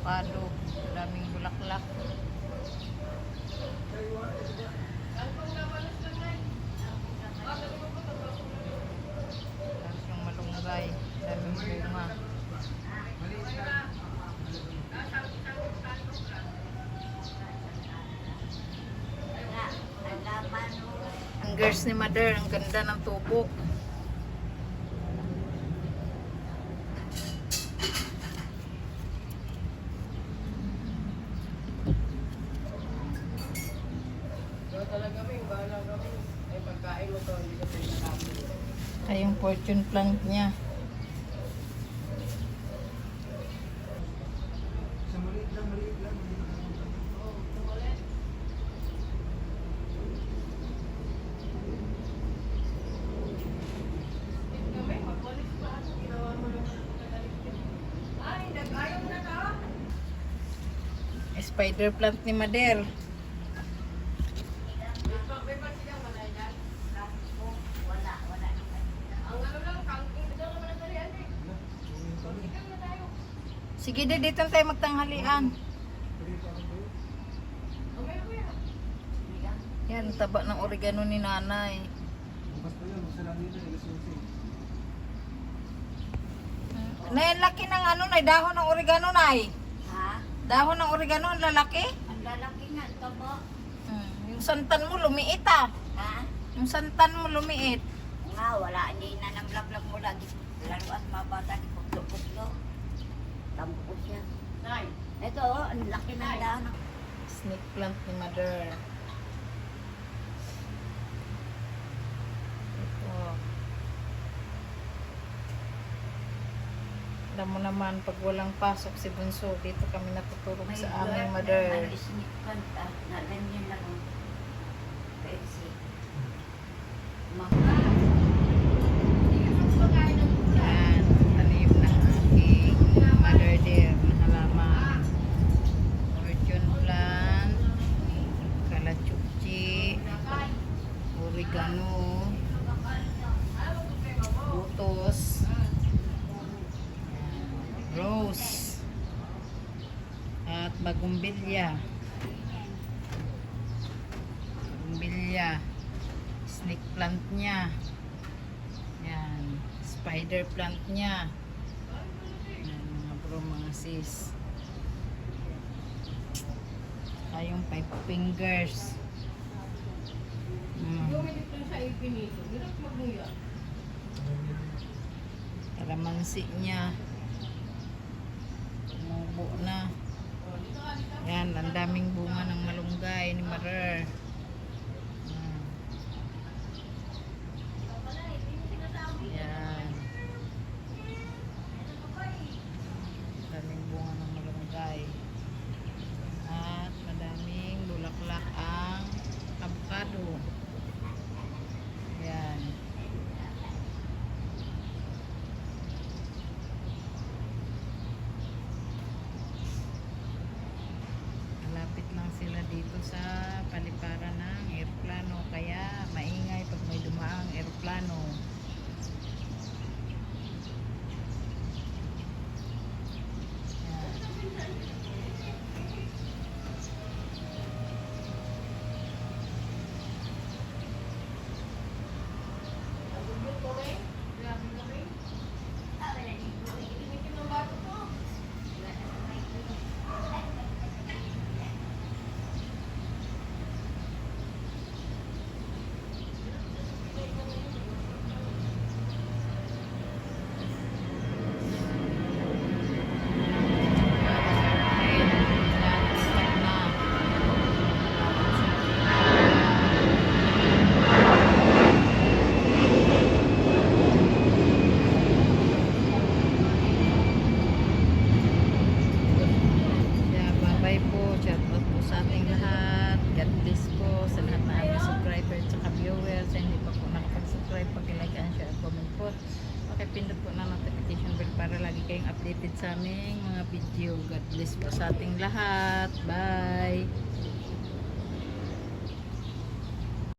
avocado. Daming bulaklak. Tapos yung malunggay. Daming bunga. Ang girls ni Mother, ang ganda ng tubo. Ay, yung fortune plant niya. Maliit lang. Spider plant ni Mother. Sige, dito tayo magtanghalian. Yan, taba ng oregano ni nanay. Nay, laki ng ano, nay, dahon ng oregano, nay. Ha? Dahon ng oregano, ang lalaki. Ang lalaki nga, tabo. Yung santan mo, lumiit ah. Ha? Yung santan mo, lumiit. Nga, wala. Hindi na namlak-lak mo lagi. Laruan mabata, ipagdukot-lo. Tampo siya. Nay. Ito, oh, ang laki ng dahon. Snake plant ni Mother. Ito. Alam mo naman, pag walang pasok si Bunso, dito kami natutulog sa aming Mother. Ano, snake plant, na ganyan lang. Pepsi. Yan, tanim na aking Mother dear na halaman. Fortune plant, kalachuchi, oregano, butos, rose, at bagumbilya. Bagumbilya. Snake plant niya. Yan. Spider plant niya. Yan, mga bro, mga sis. Yung 5 fingers. Kalamansi niya. Tumubo na. Yan, ang daming bunga ng malunggay ni Mother. Yan. Daming bunga ng malunggay. At madaming bulaklak ang avocado. Yan. Malapit lang sila dito sa paliparan ng eroplano, kaya maingay pag may dumaang eroplano. Pakipindot po ng notification bell para lagi kayong updated sa aming mga video. God bless po sa ating lahat. Bye!